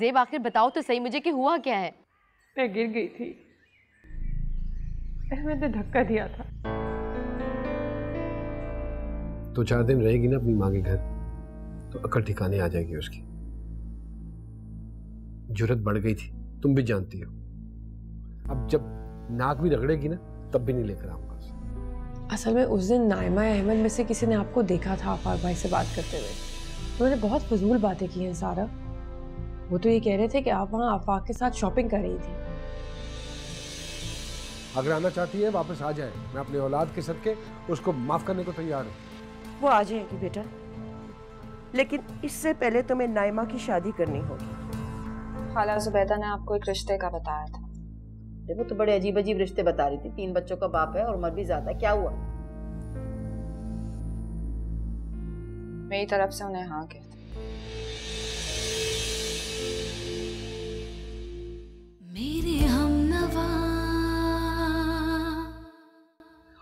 ज़ेब आखिर बताओ तो सही मुझे कि हुआ क्या है। मैं गिर गई थी, अहमद ने धक्का दिया था। तो 4 दिन रहेगी ना अपनी माँ के घर तो अकल ठिकाने आ जाएगी उसकी। जुर्रत बढ़ गई थी, तुम भी जानती हो। अब जब नाक भी रगड़ेगी ना तब भी नहीं लेकर आऊंगा। असल में उस दिन नाइमा या अहमद में से किसी ने आपको देखा था आफाक भाई से बात करते हुए। उन्होंने बहुत फजूल बातें की हैं सारा। वो तो ये कह रहे थे कि आप वहाँ आफाक के साथ शॉपिंग कर रही थी। अगर आना चाहती है वापस आ जाए, मैं अपनी औलाद के सदके उसको माफ करने को तैयार हूँ। वो आ जाएगी बेटा, लेकिन इससे पहले तुम्हें नाइमा की शादी करनी होगी। खाला जुबैदा ने आपको एक रिश्ते का बताया था। वो तो बड़े अजीब अजीब रिश्ते बता रही थी। 3 बच्चों का बाप है और उम्र भी ज्यादा है। क्या हुआ? मेरी तरफ से उन्हें हाँ कहते। मेरे हमनवा।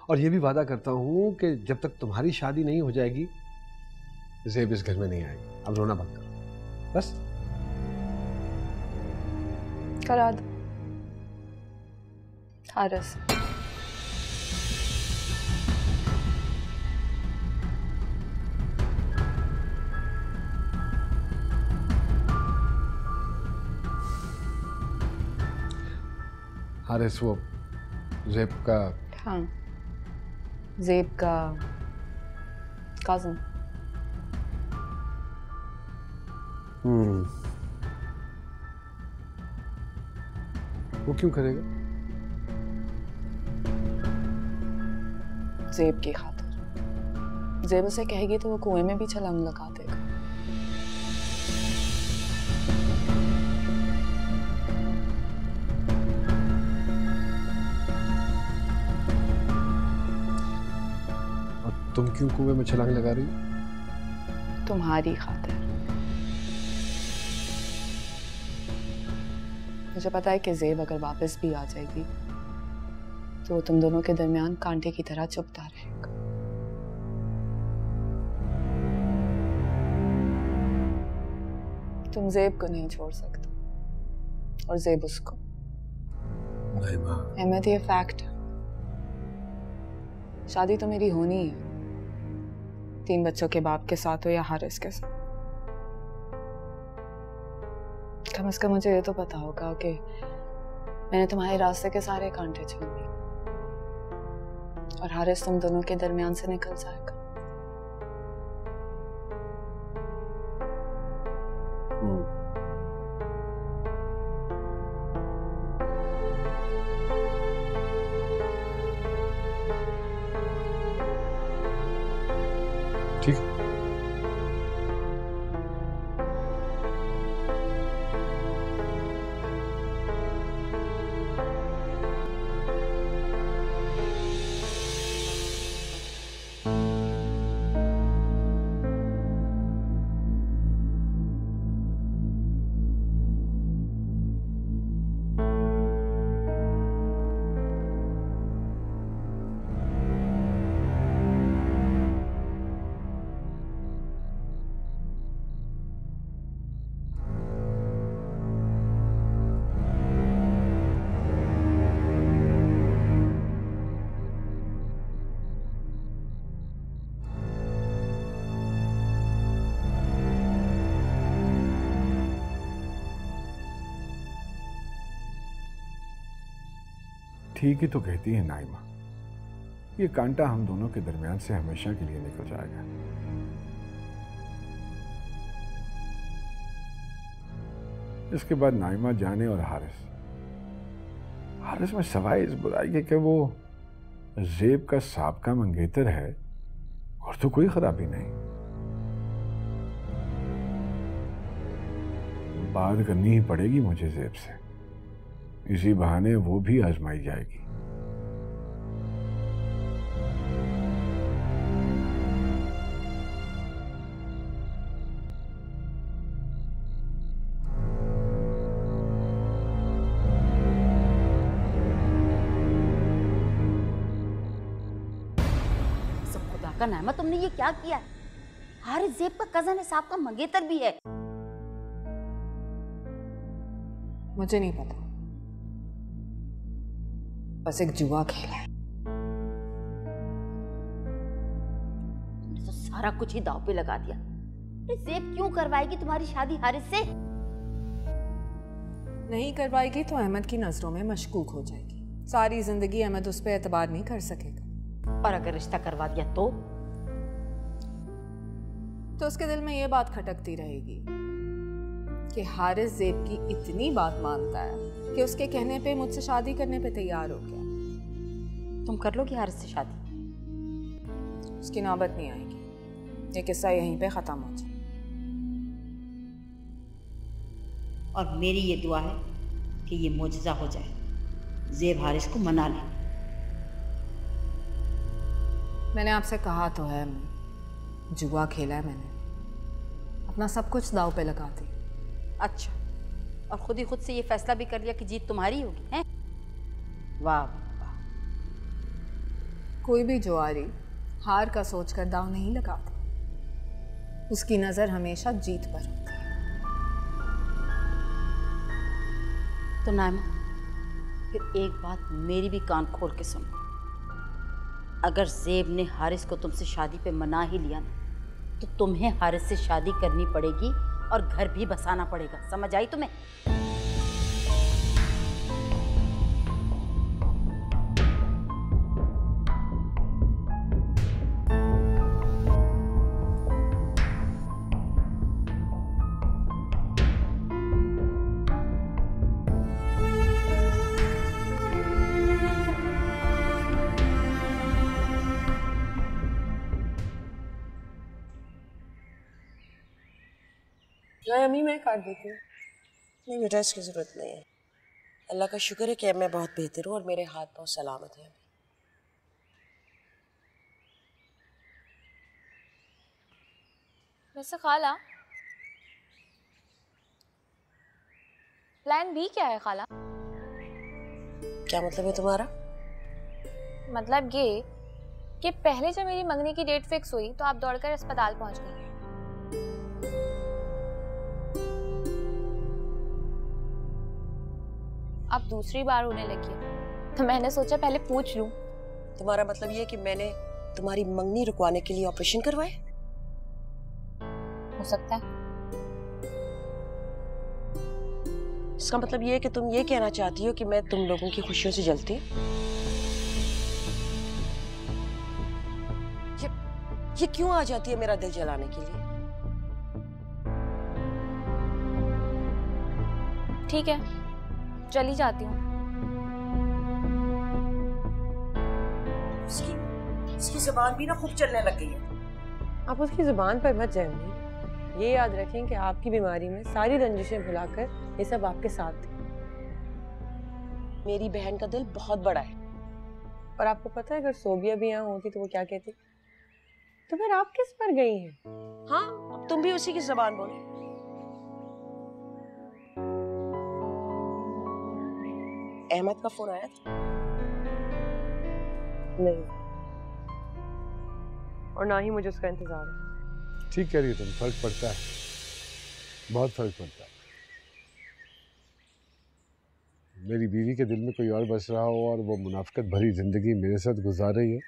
और ये भी वादा करता हूँ कि जब तक तुम्हारी शादी नहीं हो जाएगी ज़ेब इस घर में नहीं आएगी। अब रोना बंद करो बस। करा दो हारिस। हारिस वो ज़ेब का? हाँ, ज़ेब का कज़न। वो क्यों करेगा? ज़ेब की खातिर। ज़ेब उसे कहेगी तो वो कुएं में भी छलांग लगा देगा। और तुम क्यों कुएं में छलांग लगा रही हो? तुम्हारी खातिर। मुझे पता है कि ज़ेब अगर वापस भी आ जाएगी तो वो तुम दोनों के दरमियान कांटे की तरह चुभता रहेगा। तुम ज़ेब को नहीं छोड़ सकते और ज़ेब उसको। नहीं माँ। अहमद, ये फैक्ट है। शादी तो मेरी होनी है, 3 बच्चों के बाप के साथ हो या हारिस के साथ। कम से कम मुझे ये तो पता होगा कि मैंने तुम्हारे रास्ते के सारे कांटे छीन लिए और हारिस तुम दोनों के दरमियान से निकल जाएगा। ठीक। ठीक ही तो कहती है नाइमा, ये कांटा हम दोनों के दरमियान से हमेशा के लिए निकल जाएगा। इसके बाद नाइमा जाने और हारिस में सवाए इस बुराई के कि वो ज़ेब का साबका मंगेतर है और तो कोई खराबी नहीं। बात करनी ही पड़ेगी मुझे ज़ेब से, इसी बहाने वो भी आजमाई जाएगी। सब खुदा का नाम, तुमने ये क्या किया? हारिस ज़ेब का कजन है, साहब का मंगेतर भी है। मुझे नहीं पता, बस एक जुआ खेला है। तो सारा कुछ ही दांव पे लगा दिया। ज़ेब क्यों करवाएगी तुम्हारी शादी हारिस से? नहीं करवाएगी तो अहमद की नजरों में मशकूक हो जाएगी। सारी जिंदगी अहमद उस पर एतबार नहीं कर सकेगा। और अगर रिश्ता करवा दिया तो उसके दिल में ये बात खटकती रहेगी कि हारिस ज़ेब की इतनी बात मानता है कि उसके कहने पे मुझसे शादी करने पे तैयार हो गया। तुम कर लोगी हारिस से शादी? उसकी नौबत नहीं आएगी, ये किस्सा यहीं पे खत्म हो जाए। और मेरी ये दुआ है कि ये मोजज़ा हो जाए, ज़ेब हारिस को मना ले। मैंने आपसे कहा तो है, जुआ खेला है मैंने, अपना सब कुछ दाव पे लगा दी। अच्छा, और खुद ही खुद से ये फैसला भी कर लिया कि जीत तुम्हारी होगी, हैं? वाह वाह। कोई भी जुआरी हार का सोचकर दाव नहीं लगाता, उसकी नजर हमेशा जीत पर होती है। तो नाइमा, फिर एक बात मेरी भी कान खोल के सुनो। अगर ज़ेब ने हारिस को तुमसे शादी पे मना ही लिया ना, तो तुम्हें हारिस से शादी करनी पड़ेगी और घर भी बसाना पड़ेगा। समझ आई तुम्हें? अम्मी मैं काट देती हूँ। नहीं बेटा, इसकी ज़रूरत नहीं है। अल्लाह का शुक्र है कि मैं बहुत बेहतर हूँ और मेरे हाथ बहुत सलामत हैं। वैसे खाला, प्लान बी क्या है खाला? क्या मतलब है तुम्हारा? मतलब ये कि पहले जब मेरी मंगनी की डेट फिक्स हुई तो आप दौड़कर अस्पताल पहुंच गई। अब दूसरी बार होने लगी है तो मैंने सोचा पहले पूछ लूं। तुम्हारा मतलब ये है कि मैंने तुम्हारी मंगनी रुकवाने के लिए ऑपरेशन करवाए? हो सकता है। इसका मतलब ये है कि तुम ये कहना चाहती हो कि मैं तुम लोगों की खुशियों से जलती हूँ? ये क्यों आ जाती है मेरा दिल जलाने के लिए? ठीक है, चली जाती हूँ। इसकी जुबान भी ना खूब चलने लग गई है। आप उसकी जुबान पर मत जाएंगे। ये याद रखें कि आपकी बीमारी में सारी रंजिशें भुलाकर ये सब आपके साथ थे। मेरी बहन का दिल बहुत बड़ा है। और आपको पता है, अगर सोबिया भी यहाँ होती तो वो क्या कहती? तो फिर आप किस पर गई हैं? हाँ, अब तुम भी उसी की जुबान बोलो। अहमद का फोन आया था? नहीं, और ना ही मुझे उसका इंतजार है। ठीक कह रही है तुम, फर्क पड़ता है, बहुत फर्क पड़ता है। मेरी बीवी के दिल में कोई और बस रहा हो और वो मुनाफिकत भरी जिंदगी मेरे साथ गुजार रही है,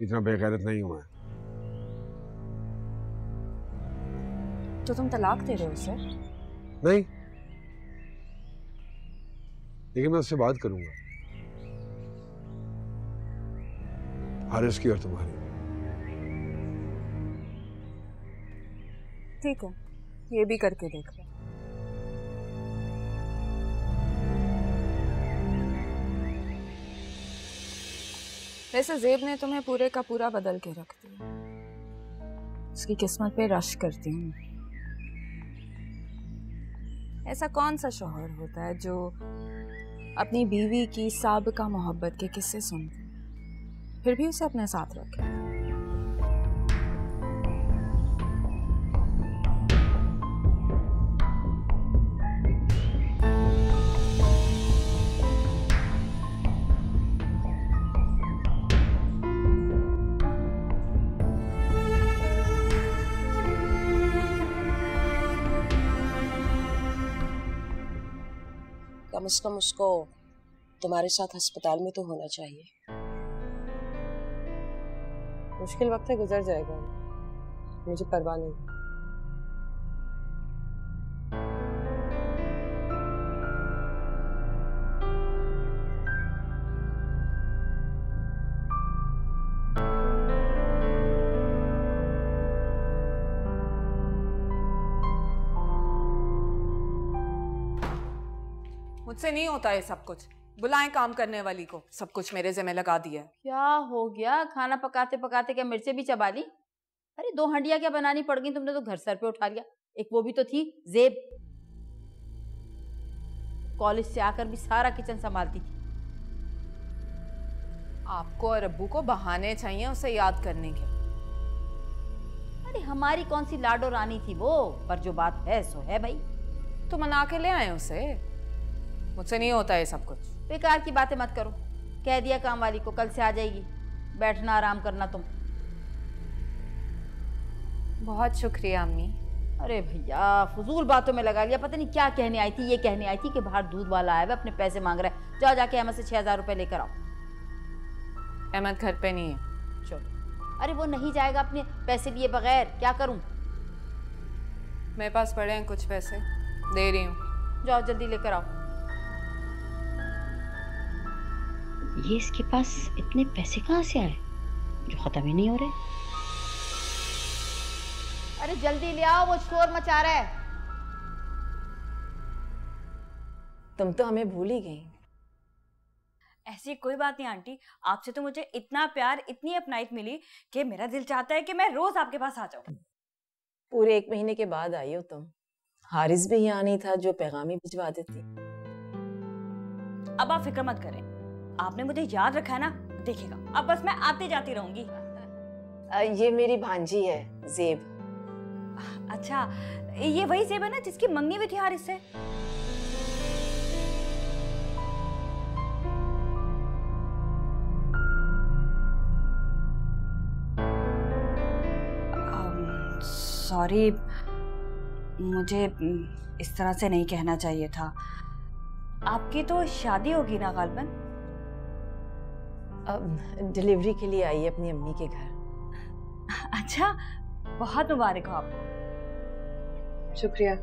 इतना बेगैरत नहीं हुआ है। तो तुम तलाक दे रहे हो उसे? नहीं, लेकिन मैं उससे बात करूंगा, हारिस की और तुम्हारी। ठीक है, ये भी करके देख लो। वैसे ज़ेब ने तुम्हें पूरे का पूरा बदल के रख दिया। उसकी किस्मत पे रश करती हूँ। ऐसा कौन सा शौहर होता है जो अपनी बीवी की साबिका मोहब्बत के किस्से सुनते फिर भी उसे अपने साथ रखे? कम से कम उसको तुम्हारे साथ अस्पताल में तो होना चाहिए। मुश्किल वक्त है, गुजर जाएगा, मुझे परवाह नहीं। मुझसे नहीं होता है सब कुछ। बुलाएं काम करने वाली को, सब कुछ मेरे ज़िम्मे लगा दिया। क्या हो गया? खाना पकाते पकाते क्या मिर्चें भी चबा ली? अरे 2 हंडिया क्या बनानी पड़ गई, तुमने तो घर सर पे उठा लिया। एक वो भी तो थी ज़ेब, कॉलेज से आकर भी सारा किचन संभालती थी। आपको और अब्बू को बहाने चाहिए उसे याद करने के। अरे हमारी कौन सी लाडो रानी थी वो, पर जो बात है सो है भाई। तो मना के ले आए उसे। मुझसे नहीं होता है सब कुछ। बेकार की बातें मत करो, कह दिया काम वाली को कल से आ जाएगी। बैठना आराम करना तुम। बहुत शुक्रिया अम्मी। अरे भैया फजूल बातों में लगा लिया, पता नहीं क्या कहने आई थी। ये कहने आई थी कि बाहर दूध वाला आया हुआ अपने पैसे मांग रहा है, जाओ जाके अहमद से 6000 रुपए लेकर आओ। अहमद घर पे नहीं है। चलो। अरे वो नहीं जाएगा अपने पैसे लिए बगैर, क्या करूं? मेरे पास पड़े हैं कुछ पैसे, दे रही हूँ। जाओ जल्दी लेकर आओ। ये इसके पास इतने पैसे कहाँ से आए जो खत्म ही नहीं हो रहे? अरे जल्दी ले आओ, वो शोर मचा रहा है। तुम तो हमें भूल ही गई। ऐसी कोई बात नहीं आंटी, आपसे तो मुझे इतना प्यार, इतनी अपनाइत मिली कि मेरा दिल चाहता है कि मैं रोज आपके पास आ जाऊं। पूरे 1 महीने के बाद आई हो तुम। हारिस भी यहाँ नहीं था जो पैगामी भिजवा देती। अब आप फिक्र मत करें, आपने मुझे याद रखा है ना, देखिएगा अब बस मैं आती जाती रहूंगी। ये मेरी भांजी है ज़ेब। अच्छा, ये वही ज़ेब है ना जिसकी मंगनी भी थी हारिस से? सॉरी, मुझे इस तरह से नहीं कहना चाहिए था। आपकी तो शादी होगी ना गालबन? डिलीवरी के लिए आई है अपनी अम्मी के घर। अच्छा, बहुत मुबारक हो आपको। शुक्रिया,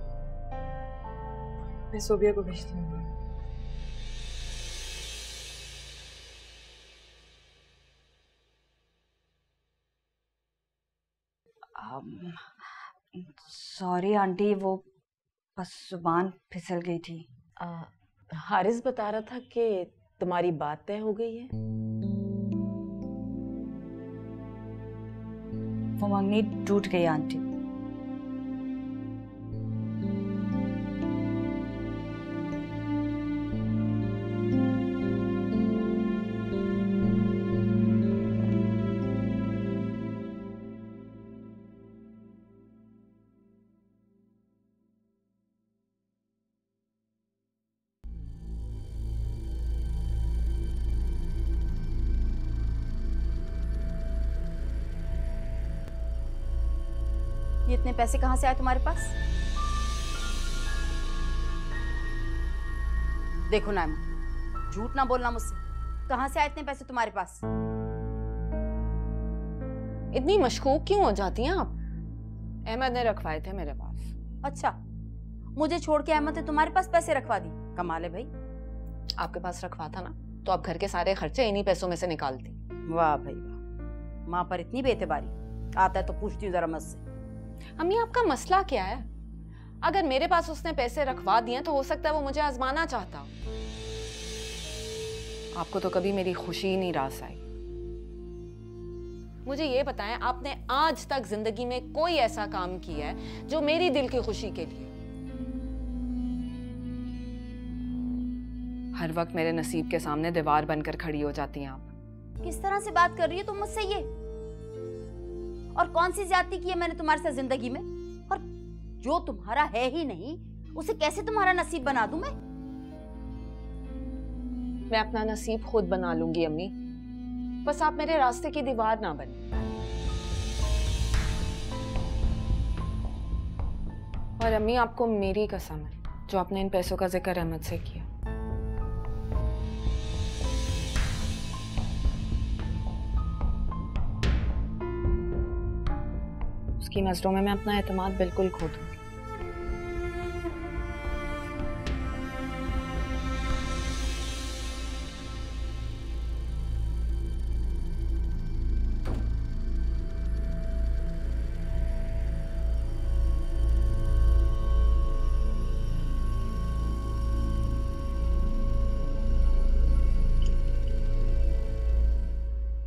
मैं सोबिया को भेजती हूँ। सॉरी आंटी, वो बस जुबान फिसल गई थी। हारिस बता रहा था कि तुम्हारी बात तय हो गई है। वो मंगनी टूट गई आंटी। ये इतने पैसे कहाँ से आए तुम्हारे पास? देखो नाइमा, झूठ ना बोलना मुझसे। कहाँ से आए इतने पैसे तुम्हारे पास? इतनी मशकूक क्यों हो जाती हैं आप? अहमद ने रखवाए थे मेरे पास। अच्छा, मुझे छोड़ के अहमद ने तुम्हारे पास पैसे रखवा दी? कमाल है भाई। आपके पास रखवा था ना, तो आप घर के सारे खर्चे इन्हीं पैसों में से निकालती। वाह भाई वाह, माँ पर इतनी बेतबारी। आता है तो पूछती हूँ जरा मुझसे। अम्मी आपका मसला क्या है? अगर मेरे पास उसने पैसे रखवा दिए तो हो सकता है वो मुझे आजमाना चाहता। आपको तो कभी मेरी खुशी ही नहीं रास आई। मुझे ये बताएं, आपने आज तक जिंदगी में कोई ऐसा काम किया है जो मेरी दिल की खुशी के लिए? हर वक्त मेरे नसीब के सामने दीवार बनकर खड़ी हो जाती हैं आप। किस तरह से बात कर रही हो तुम मुझसे ये? और कौन सी ज्यादती की है मैंने तुम्हारे साथ जिंदगी में? और जो तुम्हारा है ही नहीं उसे कैसे तुम्हारा नसीब बना दूं मैं? मैं अपना नसीब खुद बना लूंगी अम्मी, बस आप मेरे रास्ते की दीवार ना बने। और अम्मी आपको मेरी कसम है, जो आपने इन पैसों का जिक्र अहमद से किया, उसकी नज़रों में मैं अपना एतमाद बिल्कुल खो दूंगी।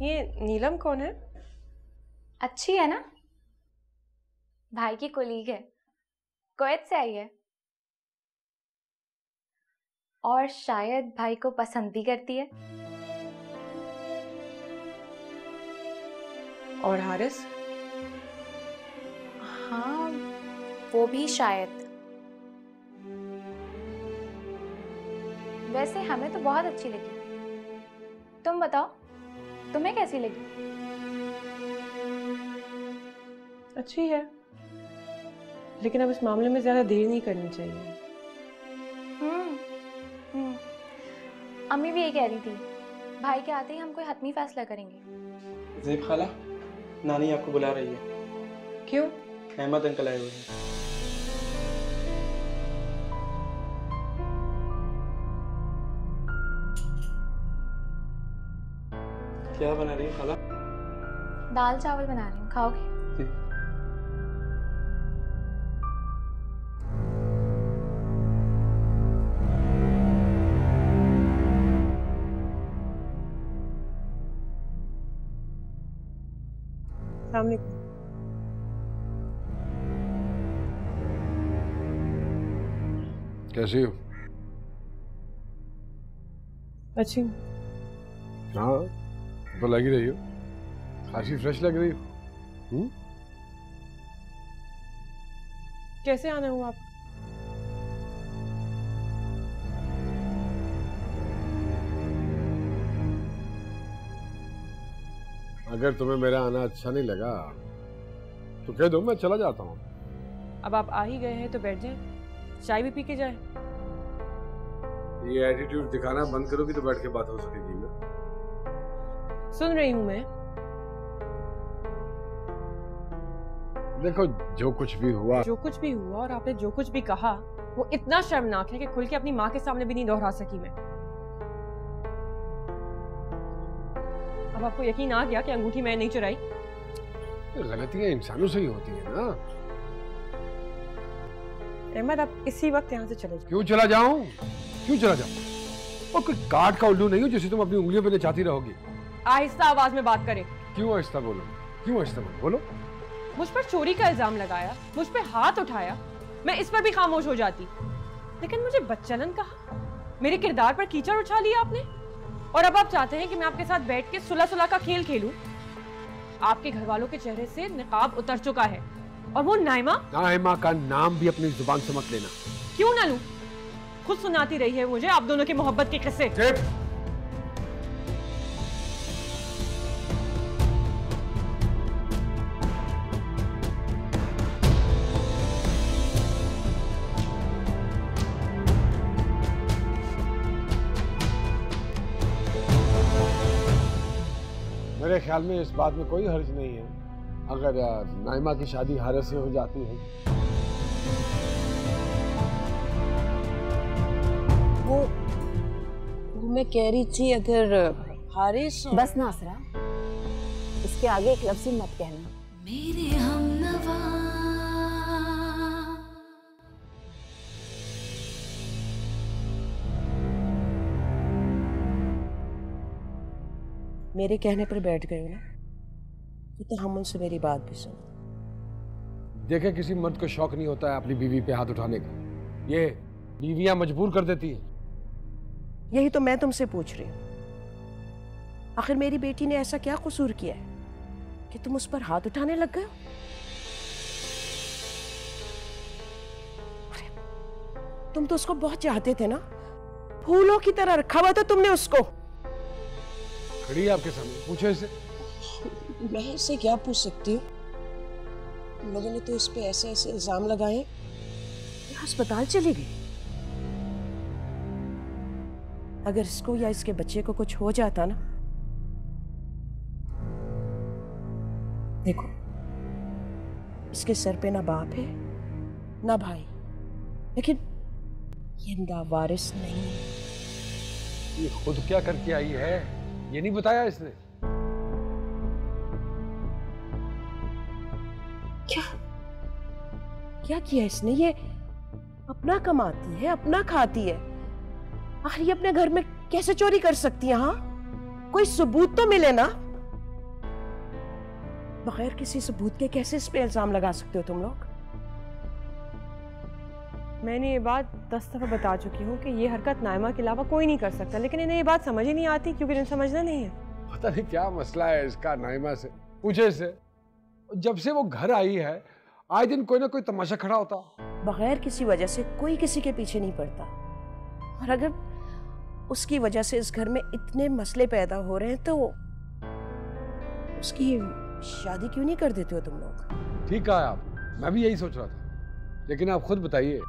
ये नीलम कौन है? अच्छी है ना, भाई की कोलीग है, कुवैत से आई है और शायद भाई को पसंद भी करती है। और हारिस? हाँ, वो भी शायद। वैसे हमें तो बहुत अच्छी लगी। तुम बताओ, तुम्हें कैसी लगी? अच्छी है, लेकिन अब इस मामले में ज्यादा देर नहीं करनी चाहिए। अम्मी भी यही कह रही थी, भाई के आते ही हम कोई हतमी फैसला करेंगे। ज़ेब खाला, नानी आपको बुला रही है। क्यों? अहमद अंकल आए हुए हैं। क्या बना रही है खाला? दाल चावल बना रही हूँ, खाओगे? सामने कैसी हो? अच्छी। हाँ तो लग ही रही हो, खासी फ्रेश लग रही हो। कैसे आना हुआ आप? अगर तुम्हें मेरा आना अच्छा नहीं लगा तो कह दो, मैं चला जाता हूँ। अब आप आ ही गए हैं तो बैठ जाएं, चाय भी पी के जाएं। ये एटीट्यूड दिखाना बंद करोगी तो बैठ के बात हो सकेगी ना। सुन रही हूँ मैं। देखो, जो कुछ भी हुआ और आपने जो कुछ भी कहा वो इतना शर्मनाक है कि खुल के अपनी माँ के सामने भी नहीं दोहरा सकी मैं। अब आपको यकीन आ गया कि अंगूठी मैंने नहीं चुराई? गलतियां इंसानों से ही होती है ना। अहमद, आप इसी वक्त यहाँ से चले जाओ। क्यों चला जाऊं? क्यों चला जाऊं? और कोई काट का उल्लू नहीं हो जिसे तुम अपनी उंगलियों पे नचाती रहोगी। आहिस्ता आवाज में बात करें। क्यों आहिस्ता बोलो? क्यों आहिस्ता बोलो? मुझ पर चोरी का इल्जाम लगाया, मुझ पे हाथ उठाया, मैं इस पर भी खामोश हो जाती, लेकिन मुझे बच्चलन कहा, मेरे किरदार पर कीचड़ उछा लिया आपने। और अब आप चाहते हैं कि मैं आपके साथ बैठ के सुलह सुलह का खेल खेलूं? आपके घर वालों के चेहरे से निकाब उतर चुका है। और वो नाइमा का नाम भी अपनी जुबान से मत लेना। क्यों ना लूं? खुद सुनाती रही है मुझे आप दोनों की मोहब्बत के किस्से। मेरे ख्याल में इस बात में कोई हर्ज नहीं है अगर नाइमा की शादी हारिस से हो जाती है। वो मैं कह रही थी अगर हारिस। बस नासरा, इसके आगे एक लफ्ज़ मत कहना। मेरे हमनवा मेरे कहने पर बैठ गए हो ना, तो हम उनसे मेरी बात भी सुनो। देखे, किसी मर्द को शौक नहीं होता है अपनी बीवी पे हाथ उठाने का। ये बीवियां मजबूर कर देती है। यही तो मैं तुमसे पूछ रही हूँ, आखिर मेरी बेटी ने ऐसा क्या कसूर किया है कि तुम उस पर हाथ उठाने लग गए हो? अरे तुम तो उसको बहुत चाहते थे ना, फूलों की तरह रखा हुआ था तुमने उसको। खड़ी है आपके सामने, पूछो इसे। मैं इससे क्या पूछ सकती हूँ? तुम लोगों ने तो इस पे ऐसे ऐसे इल्जाम लगाए, ये अस्पताल चली गई। अगर इसको या इसके बच्चे को कुछ हो जाता ना, देखो इसके सर पे ना बाप है ना भाई, लेकिन ये लावारिस नहीं है। ये खुद क्या करके आई है ये नहीं बताया इसने। क्या किया इसने? ये अपना कमाती है, अपना खाती है, आखिर ये अपने घर में कैसे चोरी कर सकती है? हाँ, कोई सबूत तो मिले ना। बगैर किसी सबूत के कैसे इस पे इल्जाम लगा सकते हो तुम लोग? मैंने ये बात 10 दफ़ा बता चुकी हूँ कि ये हरकत नाइमा के अलावा कोई नहीं कर सकता, लेकिन इन्हें ये बात समझ ही नहीं आती क्योंकि इन्हें समझना नहीं है। पता नहीं क्या मसला है इसका नाइमा से, पूछे से। जब से वो घर आई है आए दिन कोई ना कोई तमाशा खड़ा होता। बगैर किसी वजह से कोई किसी के पीछे नहीं पड़ता, और अगर उसकी वजह से इस घर में इतने मसले पैदा हो रहे हैं तो उसकी शादी क्यों नहीं कर देते हो तुम लोग? ठीक है आप, मैं भी यही सोच रहा था, लेकिन आप खुद बताइए,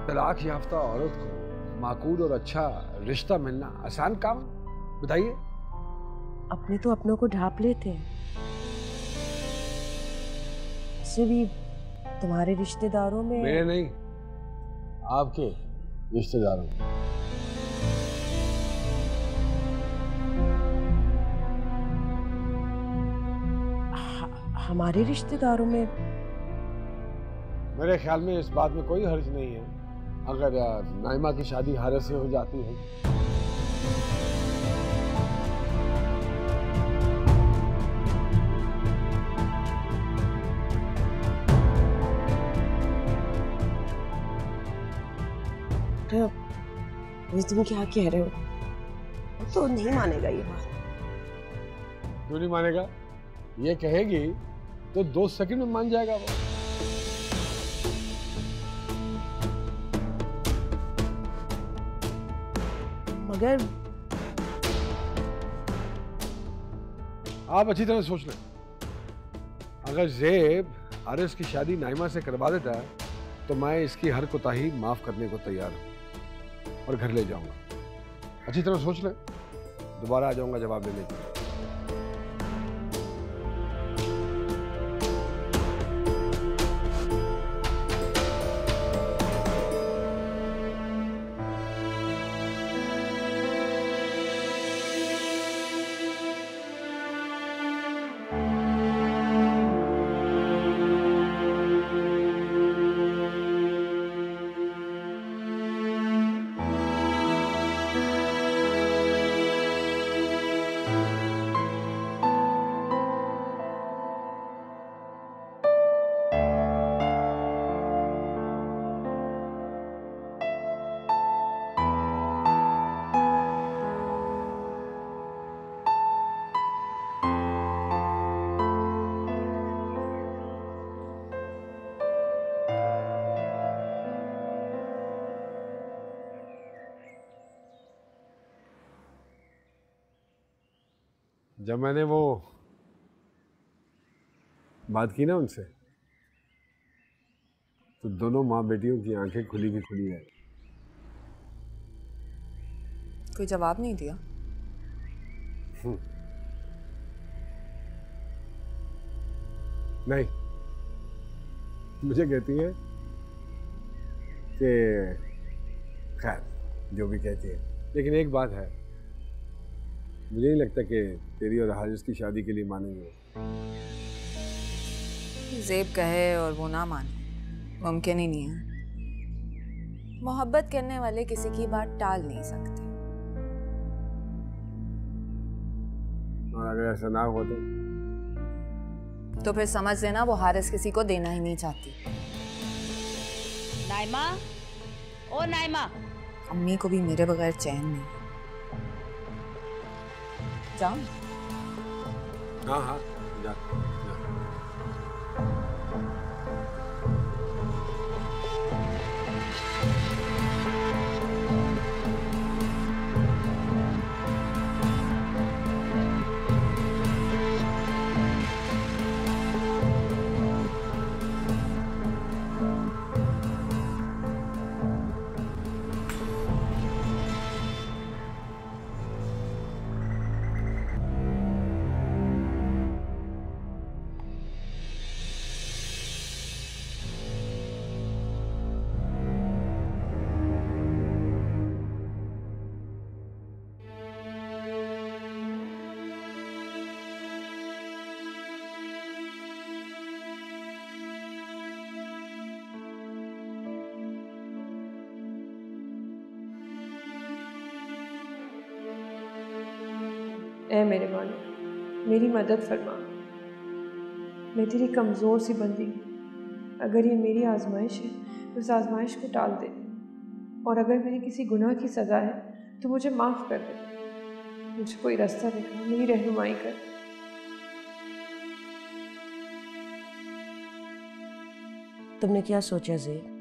तलाक याफ्ता औरत को माकूल और अच्छा रिश्ता मिलना आसान काम? बताइए। अपने तो अपनों को ढांप लेते हैं, इससे भी तुम्हारे रिश्तेदारों में। मेरे नहीं, आपके रिश्तेदारों में। हमारे रिश्तेदारों में? मेरे ख्याल में इस बात में कोई हर्ज नहीं है अगर नाइमा की शादी हारिस से हो जाती है। ये तुम क्या कह रहे हो? तो नहीं मानेगा ये बात। क्यों नहीं मानेगा? ये कहेगी तो 2 सेकंड में मान जाएगा वो। मगर आप अच्छी तरह सोच लें, अगर ज़ेब हारिस की शादी नाइमा से करवा देता है तो मैं इसकी हर कोताही माफ करने को तैयार हूं और घर ले जाऊंगा। अच्छी तरह सोच लें, दोबारा आ जाऊंगा जवाब देने के लिए। जब मैंने वो बात की ना उनसे, तो दोनों माँ बेटियों की आंखें खुली की खुली है। कोई जवाब नहीं दिया? नहीं, मुझे कहती है कि खैर जो भी कहती है, लेकिन एक बात है, मुझे नहीं लगता कि तेरी और हारिस की शादी के लिए मानेंगे। ज़ेब कहे और वो ना माने मुमकिन ही नहीं है। मोहब्बत करने वाले किसी की बात टाल नहीं सकते। और अगर ऐसा ना हो तो फिर समझ लेना वो हारिस किसी को देना ही नहीं चाहती। नाइमा, ओ नाइमा। अम्मी को भी मेरे बगैर चैन नहीं। जाओ। हाँ हाँ जा। ऐ मेरे मालिक, मेरी मदद फरमा। मैं तेरी कमज़ोर सी बंदी हूँ। अगर ये मेरी आजमाइश है तो उस आजमाइश को टाल दे, और अगर मेरे किसी गुनाह की सज़ा है तो मुझे माफ़ कर दे। मुझे कोई रास्ता दिखा, मेरी रहनुमाई कर। तुमने क्या सोचा ज़ेब?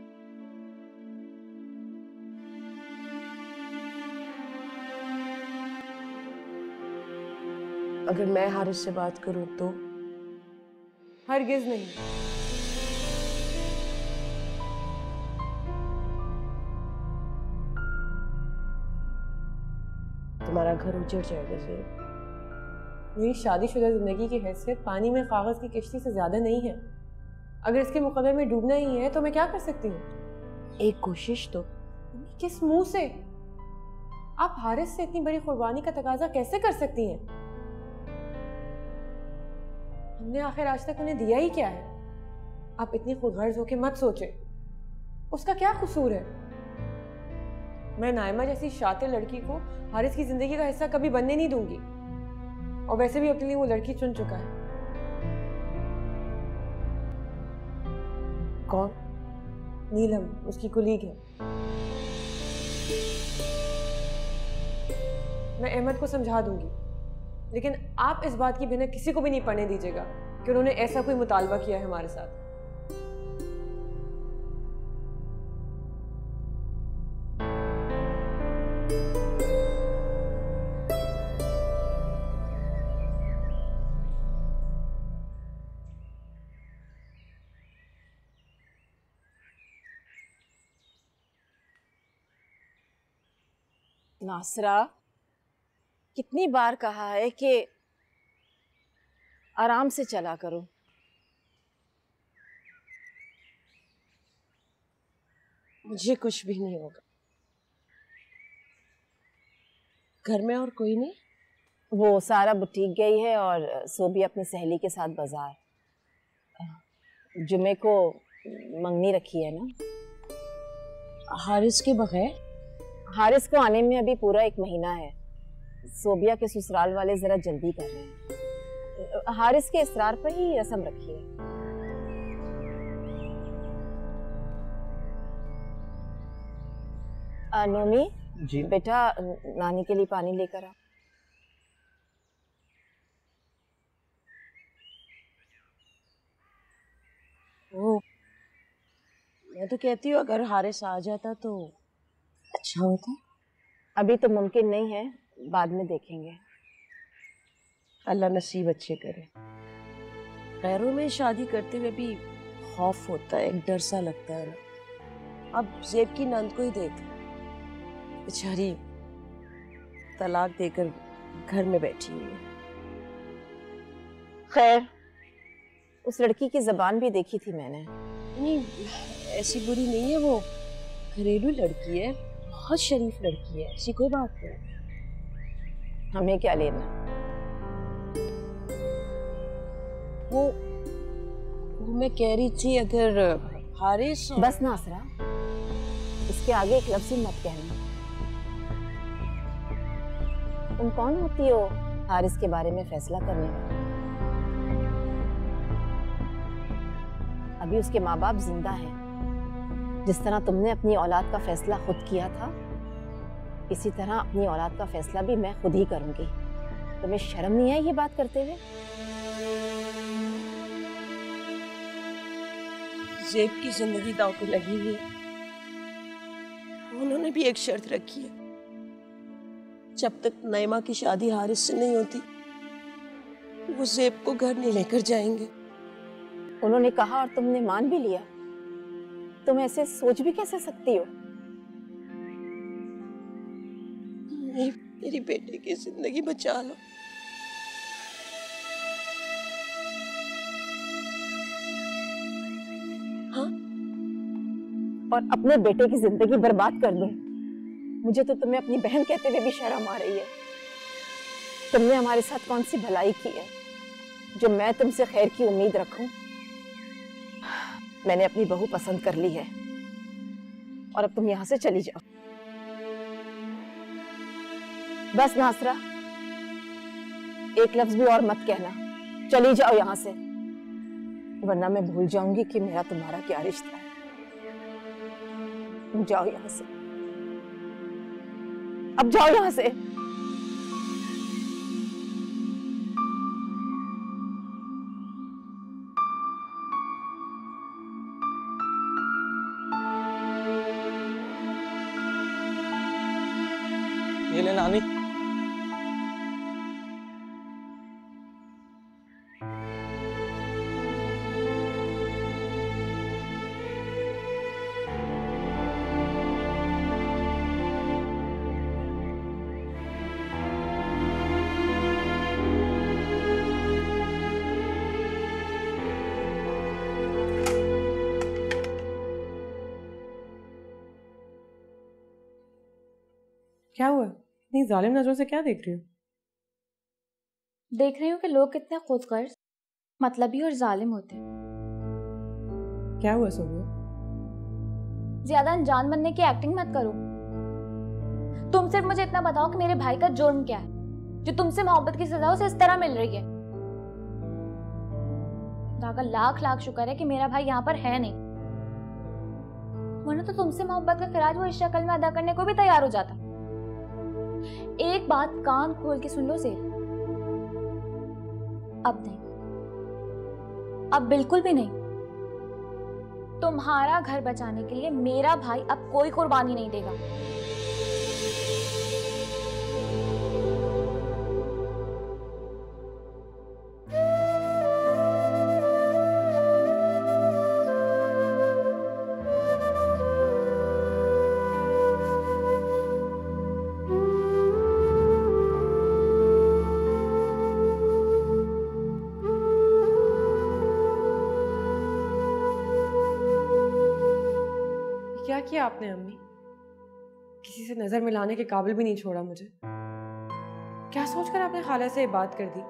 अगर मैं हारिस से बात करूं तो? हरगिज़ नहीं। तुम्हारा घर उजड़ जाएगा ज़ेब। मेरी शादीशुदा जिंदगी की हैसियत पानी में कागज की किश्ती से ज्यादा नहीं है। अगर इसके मुकदमे में डूबना ही है तो मैं क्या कर सकती हूँ? एक कोशिश तो। किस मुंह से? आप हारिस से इतनी बड़ी कुर्बानी का तकाजा कैसे कर सकती हैं? हमने आखिर आज तक उन्हें दिया ही क्या है? आप इतनी खुदगर्ज होकर मत सोचे। उसका क्या कसूर है? मैं नाइमा जैसी शातिर लड़की को हारिस की जिंदगी का हिस्सा कभी बनने नहीं दूंगी, और वैसे भी अपने लिए वो लड़की चुन चुका है। कौन? नीलम, उसकी कुलीग है। मैं अहमद को समझा दूंगी, लेकिन आप इस बात की भिनक किसी को भी नहीं पड़ने दीजिएगा कि उन्होंने ऐसा कोई मुतालबा किया है हमारे साथ। नासरा, कितनी बार कहा है कि आराम से चला करो। मुझे कुछ भी नहीं होगा। घर में और कोई नहीं? वो सारा बुटीक गई है और सोबी अपनी सहेली के साथ बाजार। जुमे को मंगनी रखी है ना। हारिस के बगैर? हारिस को आने में अभी पूरा 1 महीना है। सोबिया के ससुराल वाले जरा जल्दी कर रहे हैं। हारिस के इसरार पर ही रस्म रखी है। नोमी जी बेटा, नानी के लिए पानी लेकर आ। ओ, मैं तो कहती हूँ अगर हारिस आ जाता तो अच्छा होता। अभी तो मुमकिन नहीं है, बाद में देखेंगे। अल्लाह नसीब अच्छे करे। गैरों में शादी करते हुए भी खौफ होता है, एक डर सा लगता है ना। अब ज़ेब की नंद को ही देख, बेचारी तलाक देकर घर में बैठी हुई है। खैर, उस लड़की की जबान भी देखी थी मैंने। नहीं, ऐसी बुरी नहीं है वो, घरेलू लड़की है, बहुत शरीफ लड़की है, ऐसी कोई बात नहीं। हमें क्या लेना? वो मैं कह रही थी अगर हारिस बस नासरा, इसके आगे एक लफ्ज़ भी मत कहना। तुम कौन होती हो हारिस के बारे में फैसला करने वाली? अभी उसके माँ बाप जिंदा हैं। जिस तरह तुमने अपनी औलाद का फैसला खुद किया था, इसी तरह अपनी औलाद का फैसला भी मैं खुद ही करूंगी। तुम्हें शर्म नहीं आई ये बात करते हुए? ज़ेब की जिंदगी दांव पे लगी हुई है। उन्होंने भी एक शर्त रखी है, जब तक नाइमा की शादी हारिस से नहीं होती वो ज़ेब को घर नहीं लेकर जाएंगे। उन्होंने कहा और तुमने मान भी लिया? तुम ऐसे सोच भी कैसे सकती हो? मेरी बेटे की जिंदगी बचा लो। हाँ? और अपने बेटे की जिंदगी बर्बाद कर दूं? मुझे तो तुम्हें अपनी बहन कहते हुए भी शर्म आ रही है। तुमने हमारे साथ कौन सी भलाई की है जो मैं तुमसे खैर की उम्मीद रखूं? मैंने अपनी बहू पसंद कर ली है और अब तुम यहां से चली जाओ। बस नासरा, एक लफ्ज भी और मत कहना, चली जाओ यहाँ से, वरना मैं भूल जाऊंगी कि मेरा तुम्हारा क्या रिश्ता है। जाओ यहाँ से, अब जाओ यहाँ से। ये ले नानी। क्या हुआ? इतनी जालिम नजरों से क्या देख रही हो? देख रही हूँ कि लोग कितने खुदगर्ज, मतलबी और जालिम होते हैं। क्या हुआ सोनिया? ज्यादा अनजान बनने की एक्टिंग मत करो। तुम सिर्फ मुझे इतना बताओ कि मेरे भाई का जुर्म क्या है, जो तुमसे मोहब्बत की सजा उसे इस तरह मिल रही है। खुदा का लाख लाख शुक्र है कि मेरा भाई यहाँ पर है नहीं, वरना तो तुमसे मोहब्बत का खराज वो इस शक्ल में अदा करने को भी तैयार हो जाता। एक बात कान खोल के सुन लो ज़ेब, अब नहीं, अब बिल्कुल भी नहीं। तुम्हारा घर बचाने के लिए मेरा भाई अब कोई कुर्बानी नहीं देगा। क्या किया आपने अम्मी? किसी से नजर मिलाने के काबिल भी नहीं छोड़ा मुझे। क्या सोचकर आपने खाला से ये बात कर दी?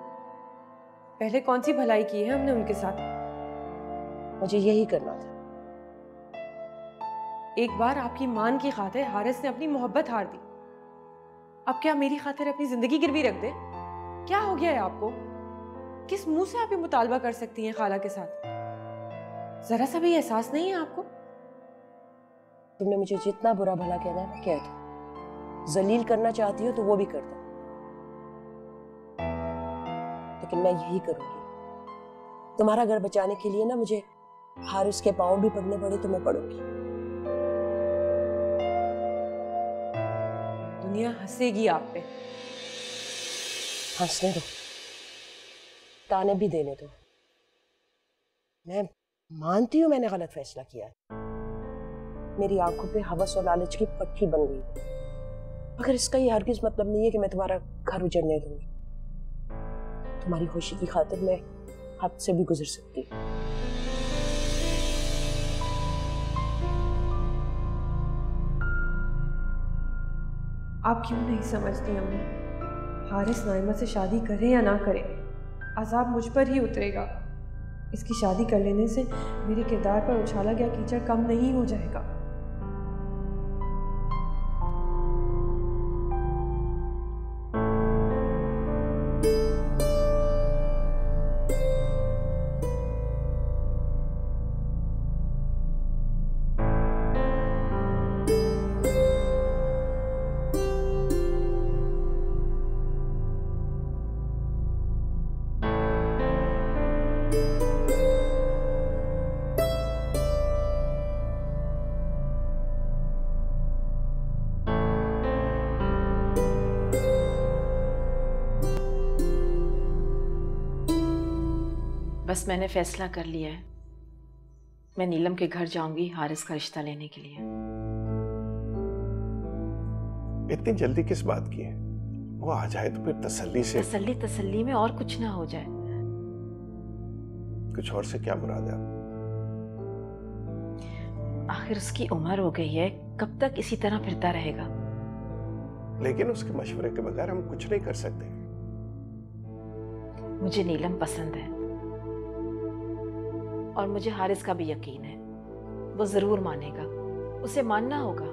पहले कौन सी भलाई की है हमने उनके साथ? मुझे यही करना था। एक बार आपकी मान की खातिर हारिस ने अपनी मोहब्बत हार दी, अब क्या मेरी खातिर अपनी जिंदगी गिरवी रख दे? क्या हो गया है आपको? किस मुंह से आप ये मुतालबा कर सकती हैं खाला के साथ? जरा सा भी एहसास नहीं है आपको? तुमने मुझे जितना बुरा भला कहना है कह दो, जलील करना चाहती हो तो वो भी कर दो, लेकिन मैं यही करूंगी। तुम्हारा घर बचाने के लिए ना मुझे हारिस के पांव भी पड़ने पड़े तो मैं पड़ूंगी। दुनिया हंसेगी आप पे। हंसने दो, ताने भी देने दो। मैं मानती हूं मैंने गलत फैसला किया, मेरी आंखों पे हवस और लालच की पट्टी बन गई, मगर इसका ये हरगिज मतलब नहीं है कि मैं तुम्हारा घर उजड़ने दूंगी। तुम्हारी खुशी की खातिर मैं हद से भी गुजर सकती हूँ। आप क्यों नहीं समझती अम्मी? हारिस नाइमा से शादी करे या ना करे, अजाब मुझ पर ही उतरेगा। इसकी शादी कर लेने से मेरे किरदार पर उछाला गया कीचड़ कम नहीं हो जाएगा। बस मैंने फैसला कर लिया है, मैं नीलम के घर जाऊंगी हारिस का रिश्ता लेने के लिए। इतनी जल्दी किस बात की है? वो आ जाए तो फिर तसल्ली से। तसल्ली में और कुछ ना हो जाए। कुछ और से क्या मुराद है? आखिर उसकी उम्र हो गई है, कब तक इसी तरह फिरता रहेगा? लेकिन उसके मशवरे के बगैर हम कुछ नहीं कर सकते। मुझे नीलम पसंद है और मुझे हारिस का भी यकीन है, वो जरूर मानेगा, उसे मानना होगा।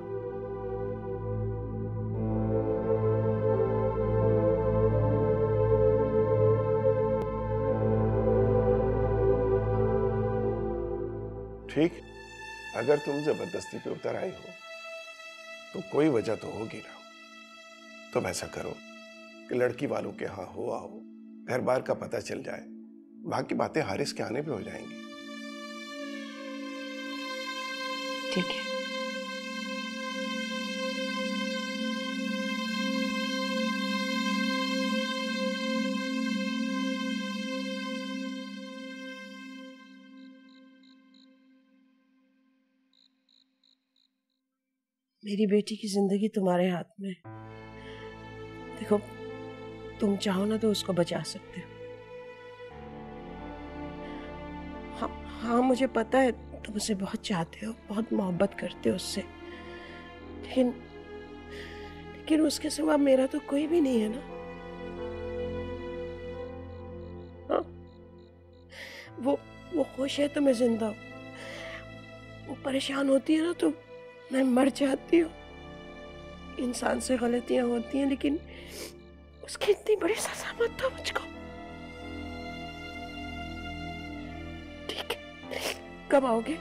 ठीक, अगर तुम जबरदस्ती पे उतर आई हो तो कोई वजह तो होगी ना। तुम ऐसा करो कि लड़की वालों के यहाँ हो आओ, घर बार का पता चल जाए, बाकी बातें हारिस के आने पे हो जाएंगी। ठीक है। मेरी बेटी की जिंदगी तुम्हारे हाथ में है। देखो, तुम चाहो ना तो उसको बचा सकते हो। हाँ, मुझे पता है तुम उसे बहुत चाहते हो, बहुत मोहब्बत करते हो उससे, लेकिन उसके सिवा मेरा तो कोई भी नहीं है ना। हाँ, वो खुश है तो मैं जिंदा हूँ, वो परेशान होती है ना तो मैं मर जाती हूँ। इंसान से गलतियां होती हैं, लेकिन उसकी इतनी बड़ी सजा मत दो मुझको। ठीक है, कब आओगे?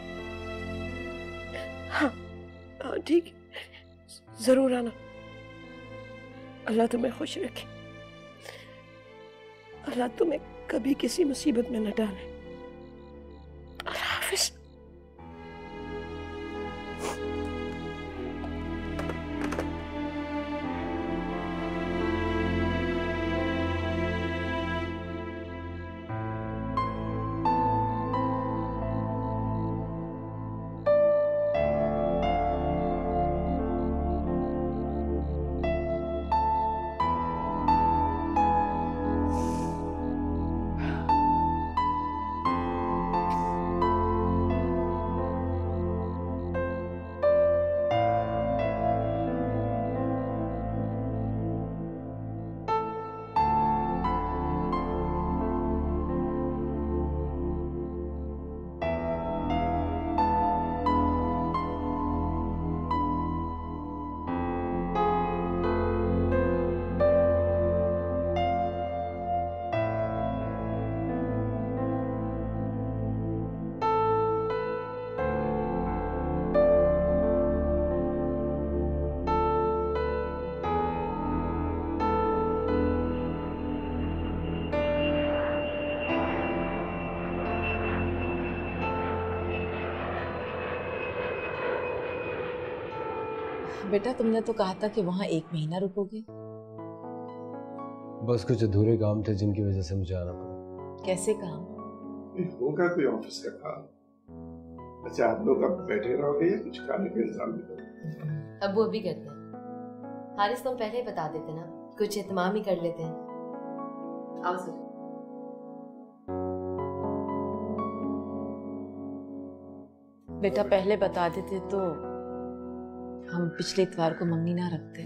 हाँ ठीक है, जरूर आना। अल्लाह तुम्हें खुश रखे, अल्लाह तुम्हें कभी किसी मुसीबत में न डाले। अल्लाह हाफिज। बेटा, तुमने तो कहा था कि वहाँ 1 महीना रुकोगे। बस कुछ अधूरे काम थे जिनकी वजह से मुझे आना पड़ा। कैसे काम? होगा कोई ऑफिस का काम। अच्छा, आप लोग अब बैठे रहोगे या कुछ खाने का इंतजाम भी करो? अब वो भी करते हैं। हारिस तुम पहले ही बता देते ना, कुछ इत्माम ही कर लेते हैं। आओ सर। बेटा, पहले बता देते तो हम पिछले इतवार को मंगनी ना रखते।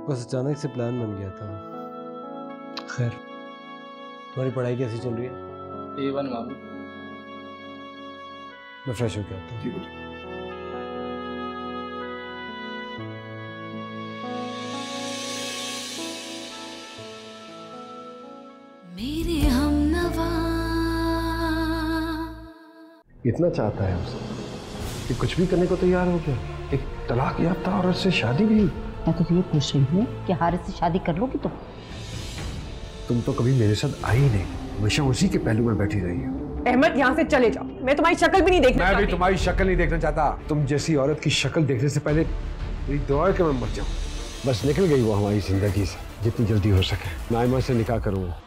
बस अचानक से प्लान बन गया था। खैर, तुम्हारी पढ़ाई कैसी चल रही है? A1 बाबू। मैं फ्रेश होके आता हूँ। मेरे हमनवा इतना चाहता है हमसे कि कुछ भी करने को तैयार हो गया। एक तलाक याफ्ता औरत से शादी भी। मैं तो ये पूछ रही हूँ कि हारिस से शादी कर लोगी तुम तो कभी मेरे साथ आई नहीं, हमेशा उसी के पहलू में बैठी रही हो। अहमद, यहाँ से चले जाओ, मैं तुम्हारी शक्ल भी नहीं देखना चाहती। मैं भी तुम्हारी शक्ल नहीं देखना चाहता। तुम जैसी औरत की शक्ल देखने से पहले मेरी दुआ है कि मैं मर जाऊं। बस निकल गई वो हमारी जिंदगी से, जितनी जल्दी हो सके। नाइमा से निकाह करूंगा।